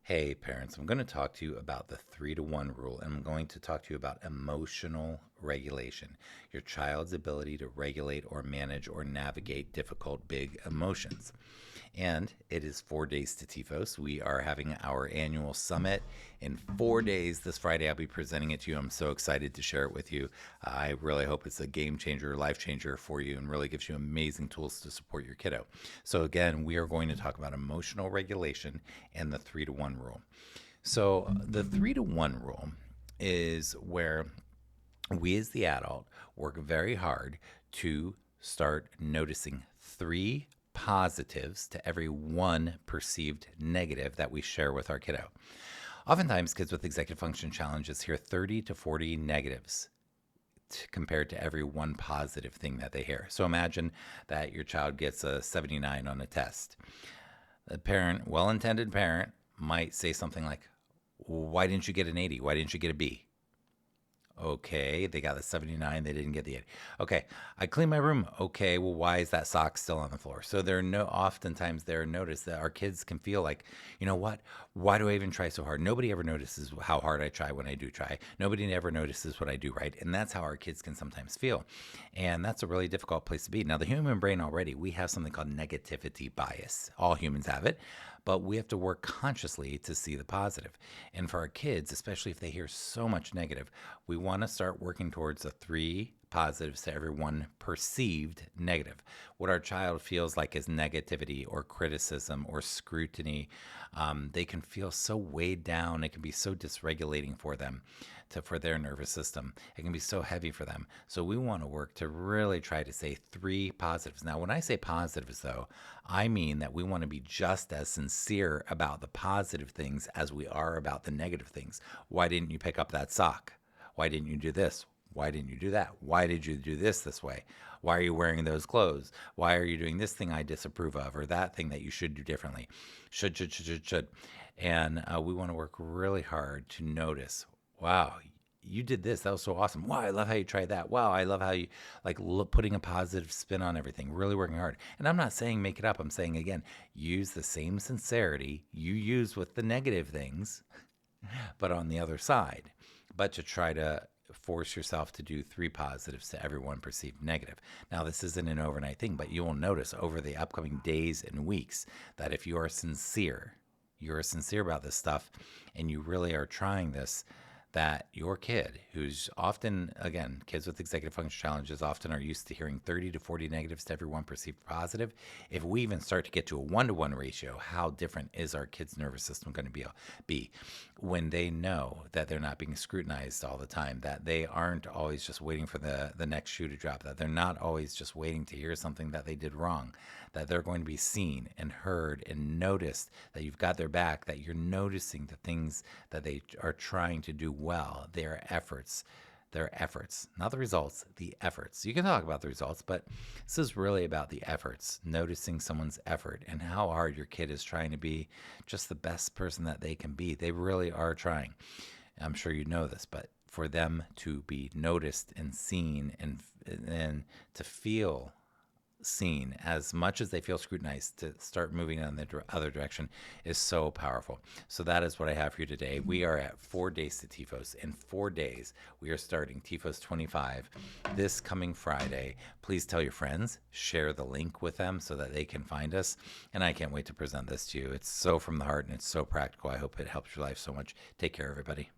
Hey parents, I'm going to talk to you about the 3-to-1 rule, and I'm going to talk to you about emotional regulation, your child's ability to regulate or manage or navigate difficult big emotions. And it is 4 Days to TEFOS. We are having our annual summit in 4 days. This Friday, I'll be presenting it to you. I'm so excited to share it with you. I really hope it's a game changer, life changer for you, and really gives you amazing tools to support your kiddo. So, again, we are going to talk about emotional regulation and the 3-to-1 rule. So, the 3-to-1 rule is where we as the adult work very hard to start noticing three positives to every one perceived negative that we share with our kiddo. Oftentimes, kids with executive function challenges hear 30 to 40 negatives compared to every one positive thing that they hear. So imagine that your child gets a 79 on a test. The parent, well-intended parent, might say something like, "Why didn't you get an 80? Why didn't you get a B?" Okay, they got the 79, they didn't get the 80. Okay, I cleaned my room. Okay, well, why is that sock still on the floor? So oftentimes there are notice that our kids can feel like, you know what? Why do I even try so hard? Nobody ever notices how hard I try when I do try. Nobody ever notices what I do right. And that's how our kids can sometimes feel. And that's a really difficult place to be. Now, the human brain already, we have something called negativity bias. All humans have it, but we have to work consciously to see the positive. And for our kids, especially if they hear so much negative, we want to start working towards the three positives to every one perceived negative. What our child feels like is negativity or criticism or scrutiny, they can feel so weighed down. It can be so dysregulating for them, for their nervous system. It can be so heavy for them. So we want to work to really try to say three positives. Now, when I say positives, though, I mean that we want to be just as sincere about the positive things as we are about the negative things. Why didn't you pick up that sock? Why didn't you do this? Why didn't you do that? Why did you do this way? Why are you wearing those clothes? Why are you doing this thing I disapprove of, or that thing that you should do differently? Should. And we want to work really hard to notice, wow, you did this. That was so awesome. Wow, I love how you tried that. Wow, I love how you putting a positive spin on everything, really working hard. And I'm not saying make it up. I'm saying, again, use the same sincerity you use with the negative things, but on the other side, but to try to force yourself to do three positives to every one perceived negative. Now, this isn't an overnight thing, but you will notice over the upcoming days and weeks that if you're sincere about this stuff and you really are trying this, that your kid, who's often, again, kids with executive function challenges often are used to hearing 30 to 40 negatives to every one perceived positive. If we even start to get to a 1-to-1 ratio, how different is our kid's nervous system going to be when they know that they're not being scrutinized all the time, that they aren't always just waiting for the next shoe to drop, that they're not always just waiting to hear something that they did wrong, that they're going to be seen and heard and noticed, that you've got their back, that you're noticing the things that they are trying to do well, their efforts, not the results, the efforts. You can talk about the results, but this is really about the efforts, noticing someone's effort and how hard your kid is trying to be just the best person that they can be. They really are trying. I'm sure you know this, but for them to be noticed and seen and to feel seen as much as they feel scrutinized, to start moving in the other direction is so powerful. So that is what I have for you today. We are at 4 Days to TEFOS. In 4 days, we are starting TEFOS 25 this coming Friday. Please tell your friends, share the link with them so that they can find us. And I can't wait to present this to you. It's so from the heart and it's so practical. I hope it helps your life so much. Take care, everybody.